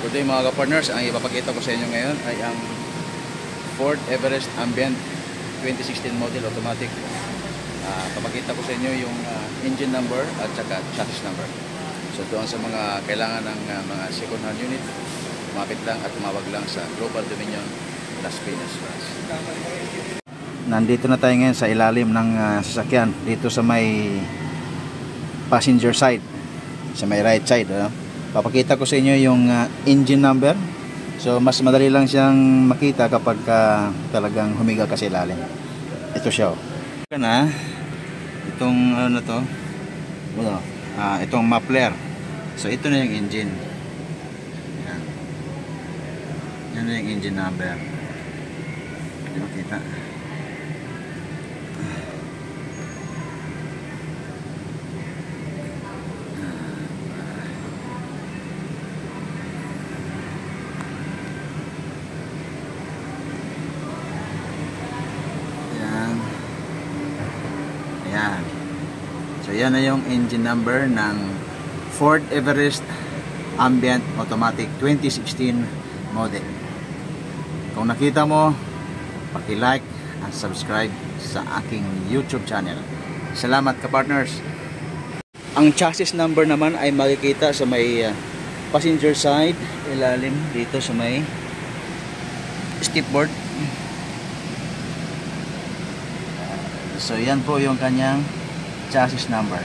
Good day mga ka-partners, ang ipapakita ko sa inyo ngayon ay ang Ford Everest Ambient 2016 model automatic. Papakita ko sa inyo yung engine number at saka chassis number. So doon sa mga kailangan ng mga second hand unit, lumapit lang at tumawag lang sa Global Dominion Las Piñas, France. Nandito na tayo ngayon sa ilalim ng sasakyan, dito sa may passenger side, sa may right side. Papakita ko sa inyo yung engine number. So mas madali lang siyang makita kapag talagang humiga ka sa ilalim. Ito siya. Itong ano na to, itong muffler. So ito na yung engine. Yan na yung engine number. Hindi makita. Yan. So yan na yung engine number ng Ford Everest Ambient Automatic 2016 model. Kung nakita mo, paki-like at subscribe sa aking YouTube channel. Salamat ka-partners. Ang chassis number naman ay makikita sa may passenger side, ilalim dito sa may stepboard. So yan po yung kanyang chassis number.